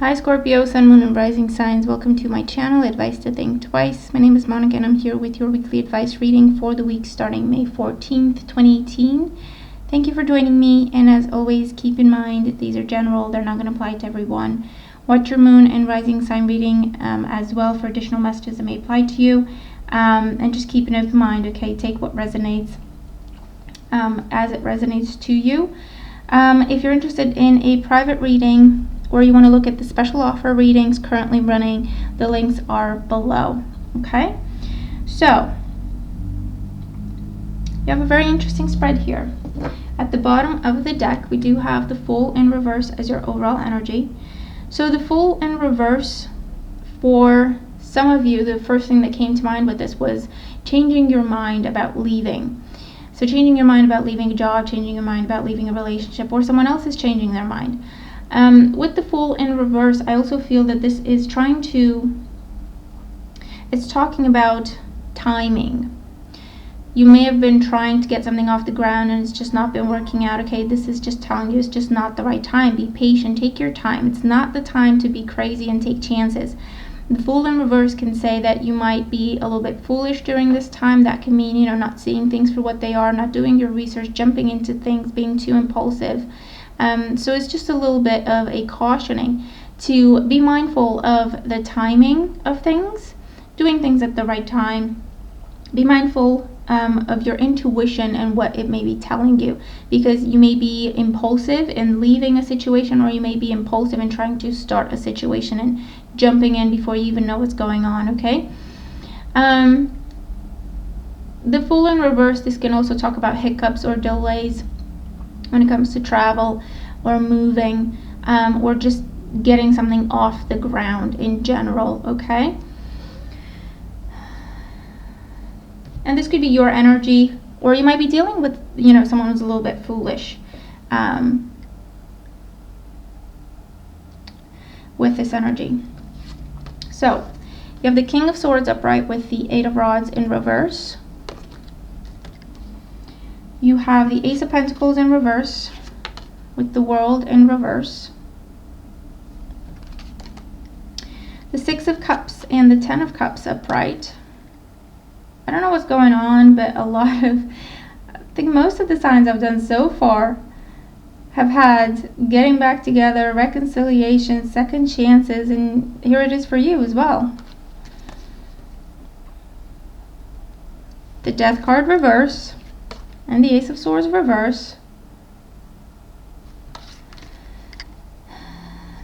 Hi Scorpio, Sun, Moon, and Rising signs. Welcome to my channel, Advice to Think Twice. My name is Monica and I'm here with your weekly advice reading for the week starting May 14th, 2018. Thank you for joining me, and as always, keep in mind that these are general. They're not going to apply to everyone. Watch your Moon and Rising sign reading as well for additional messages that may apply to you. And just keep an open mind, okay? Take what resonates as it resonates to you. If you're interested in a private reading, or you want to look at the special offer readings currently running, the links are below. Okay, so you have a very interesting spread here. At the bottom of the deck, we do have the Fool in reverse as your overall energy. So the Fool in reverse, for some of you, the first thing that came to mind with this was changing your mind about leaving. So changing your mind about leaving a job, changing your mind about leaving a relationship, or someone else is changing their mind. With the Fool in reverse, I also feel that this is it's talking about timing. You may have been trying to get something off the ground and it's just not been working out. Okay, this is just telling you it's just not the right time. Be patient, take your time. It's not the time to be crazy and take chances. The Fool in reverse can say that you might be a little bit foolish during this time. That can mean, not seeing things for what they are, not doing your research, jumping into things, being too impulsive. So it's just a little bit of a cautioning to be mindful of the timing of things, doing things at the right time. Be mindful of your intuition and what it may be telling you, because you may be impulsive in leaving a situation, or you may be impulsive in trying to start a situation and jumping in before you even know what's going on, okay? The Fool in reverse, this can also talk about hiccups or delays when it comes to travel or moving, or just getting something off the ground in general, okay? And this could be your energy, or you might be dealing with, someone who's a little bit foolish with this energy. So you have the King of Swords upright with the Eight of Rods in reverse. You have the Ace of Pentacles in reverse with the World in reverse. The Six of Cups and the Ten of Cups upright. I don't know what's going on, but I think most of the signs I've done so far have had getting back together, reconciliation, second chances, and here it is for you as well. The Death card reverse. And the Ace of Swords reverse.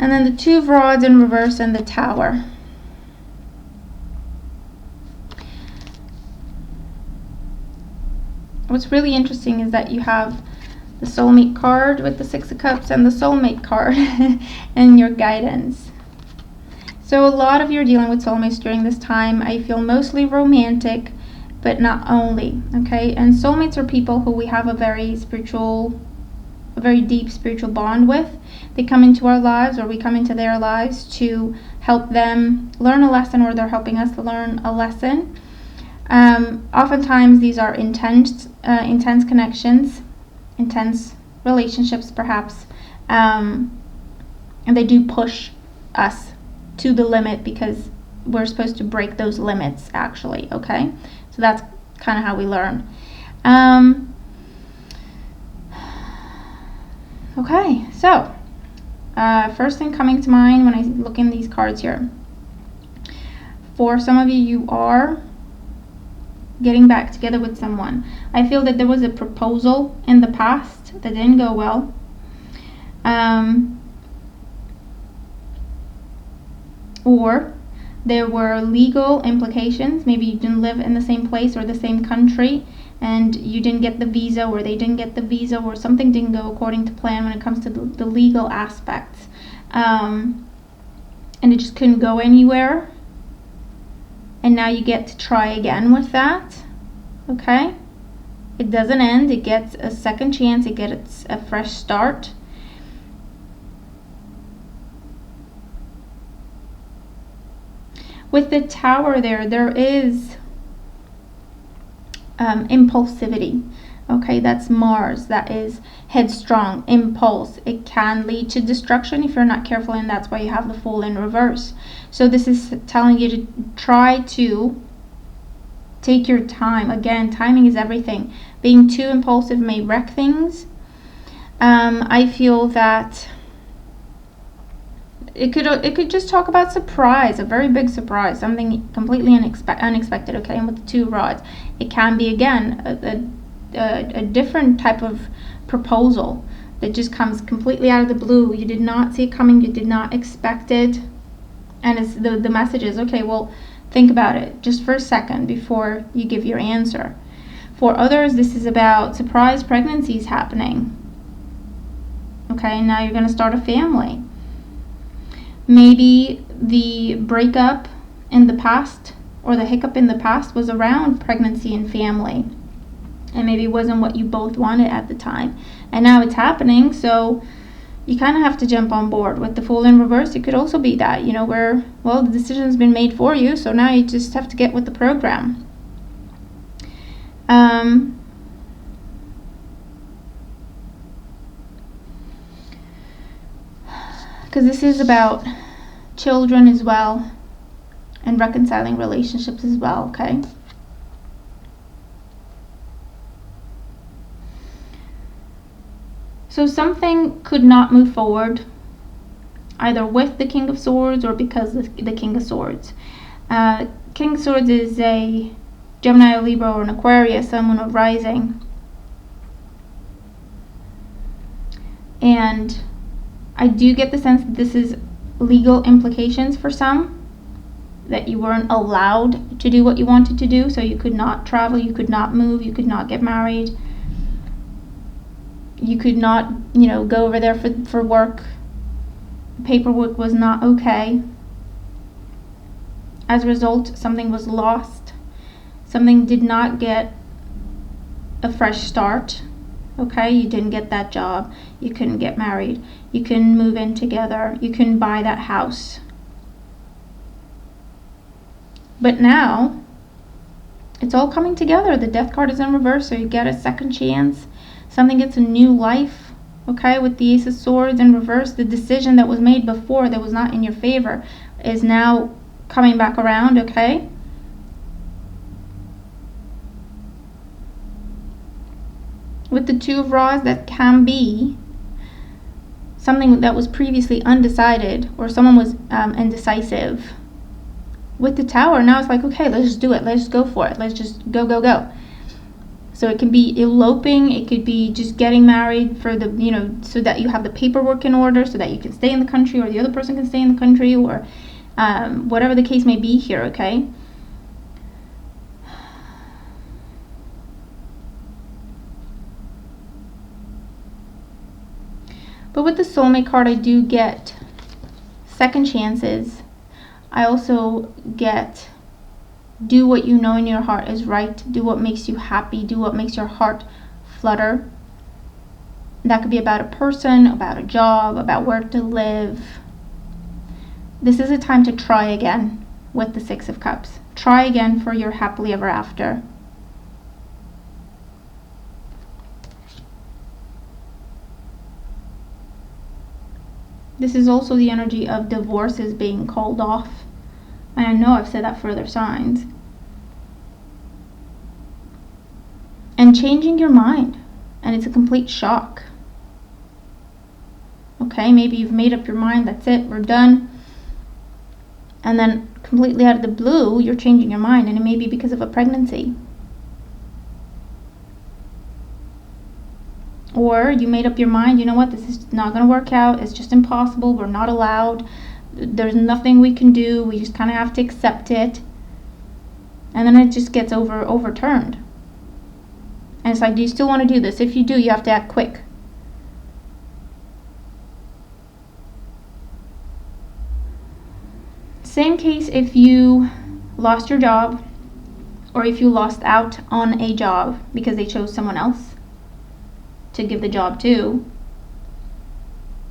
And then the Two of Rods in reverse and the Tower. What's really interesting is that you have the Soulmate card with the Six of Cups and the Soulmate card and your guidance. So a lot of you are dealing with soulmates during this time. I feel mostly romantic, but not only, okay? And soulmates are people who we have a very deep spiritual bond with. They come into our lives, or we come into their lives to help them learn a lesson, or they're helping us to learn a lesson. Oftentimes these are intense connections, intense relationships perhaps, and they do push us to the limit because we're supposed to break those limits actually, okay? So that's kind of how we learn. Okay, so first thing coming to mind when I look in these cards here. For some of you, you are getting back together with someone. I feel that there was a proposal in the past that didn't go well. Or there were legal implications. Maybe you didn't live in the same place or the same country, and you didn't get the visa, or they didn't get the visa, or something didn't go according to plan when it comes to the legal aspects. And it just couldn't go anywhere. And now you get to try again with that, okay? It doesn't end. It gets a second chance. It gets a fresh start. With the Tower there is impulsivity. Okay, that's Mars. That is headstrong, impulse. It can lead to destruction if you're not careful, and that's why you have the Fool in reverse. So this is telling you to try to take your time. Again, timing is everything. Being too impulsive may wreck things. I feel that it could just talk about surprise, a very big surprise, something completely unexpected. Okay, and with the 2 rods, it can be again a different type of proposal that just comes completely out of the blue. You did not see it coming, you did not expect it, and it's the message is, okay, well, think about it just for a second before you give your answer. For others, this is about surprise pregnancies happening. Okay, now you're going to start a family. Maybe the breakup in the past or the hiccup in the past was around pregnancy and family, and maybe it wasn't what you both wanted at the time, and now it's happening, so you kind of have to jump on board. With the Fool in reverse, it could also be that, where, well, the decision's been made for you, so now you just have to get with the program. Because this is about children as well, and reconciling relationships as well, okay? So something could not move forward, either with the King of Swords or because of the King of Swords. King of Swords is a Gemini, or Libra, or an Aquarius, Sun, Moon, or Rising. And I do get the sense that this is legal implications for some, that you weren't allowed to do what you wanted to do, so you could not travel, you could not move, you could not get married, you could not, go over there for work. Paperwork was not okay. As a result, something was lost. Something did not get a fresh start. Okay, you didn't get that job. You couldn't get married. You couldn't move in together. You couldn't buy that house. But now, it's all coming together. The Death card is in reverse, so you get a second chance. Something gets a new life. Okay, with the Ace of Swords in reverse, the decision that was made before that was not in your favor is now coming back around, okay? With the 2 of Rods, that can be something that was previously undecided, or someone was indecisive. With the Tower, now it's like, okay, let's just do it. Let's just go for it. Let's just go, go, go. So it can be eloping. It could be just getting married for the, so that you have the paperwork in order, so that you can stay in the country, or the other person can stay in the country, or whatever the case may be here, okay? But with the Soulmate card, I do get second chances. I also get do what you know in your heart is right. Do what makes you happy. Do what makes your heart flutter. That could be about a person, about a job, about where to live. This is a time to try again with the 6 of Cups. Try again for your happily ever after. This is also the energy of divorces being called off. And I know I've said that for other signs. And changing your mind. And it's a complete shock. Okay, maybe you've made up your mind, that's it, we're done. And then completely out of the blue, you're changing your mind, and it may be because of a pregnancy. Or you made up your mind, you know what, this is not going to work out, it's just impossible, we're not allowed, there's nothing we can do, we just kind of have to accept it. And then it just gets overturned. And it's like, do you still want to do this? If you do, you have to act quick. Same case if you lost your job, or if you lost out on a job because they chose someone else to give the job to.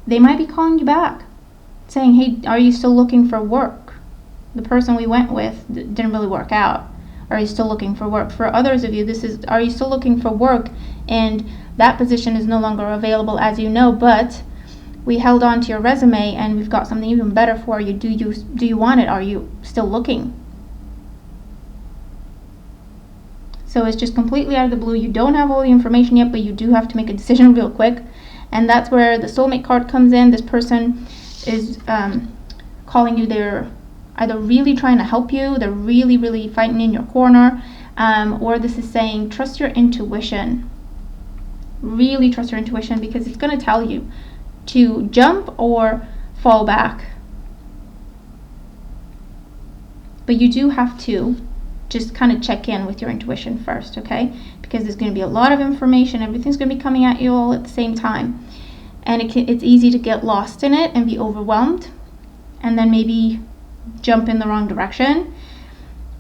They might be calling you back, saying, hey, are you still looking for work? The person we went with didn't really work out. Are you still looking for work? For others of you, this is, are you still looking for work and that position is no longer available, as you know, but we held on to your resume and we've got something even better for you. Do you want it? Are you still looking? So it's just completely out of the blue. You don't have all the information yet, but you do have to make a decision real quick. And that's where the soulmate card comes in. This person is calling you. They're either really trying to help you, they're really, really fighting in your corner, or this is saying trust your intuition. Really trust your intuition, because it's going to tell you to jump or fall back. But you do have to just kind of check in with your intuition first, okay? Because there's going to be a lot of information. Everything's going to be coming at you all at the same time. And it's easy to get lost in it and be overwhelmed and then maybe jump in the wrong direction.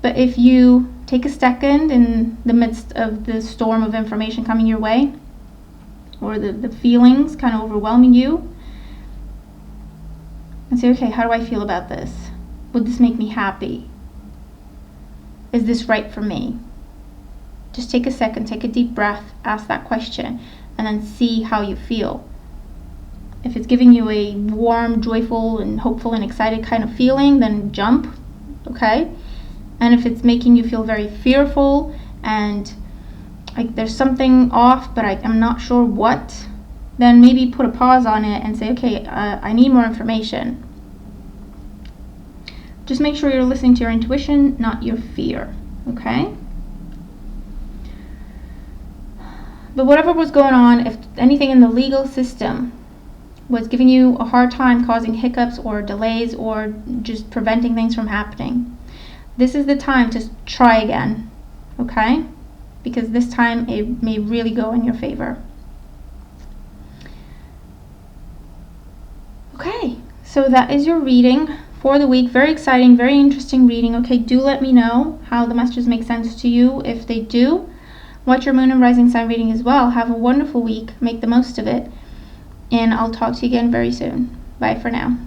But if you take a second in the midst of the storm of information coming your way, or the feelings kind of overwhelming you, and say, okay, how do I feel about this? Would this make me happy? Is this right for me? Just take a second, take a deep breath, ask that question, and then see how you feel. If it's giving you a warm, joyful, and hopeful and excited kind of feeling, then jump, okay? And if it's making you feel very fearful and like there's something off, but I'm not sure what, then maybe put a pause on it and say, okay, I need more information. Just make sure you're listening to your intuition, not your fear, okay? But whatever was going on, if anything in the legal system was giving you a hard time, causing hiccups or delays or just preventing things from happening, this is the time to try again, okay? Because this time it may really go in your favor. Okay, so that is your reading for the week. Very exciting, very interesting reading. Okay, do let me know how the messages make sense to you. If they do, watch your moon and rising sign reading as well. Have a wonderful week. Make the most of it. And I'll talk to you again very soon. Bye for now.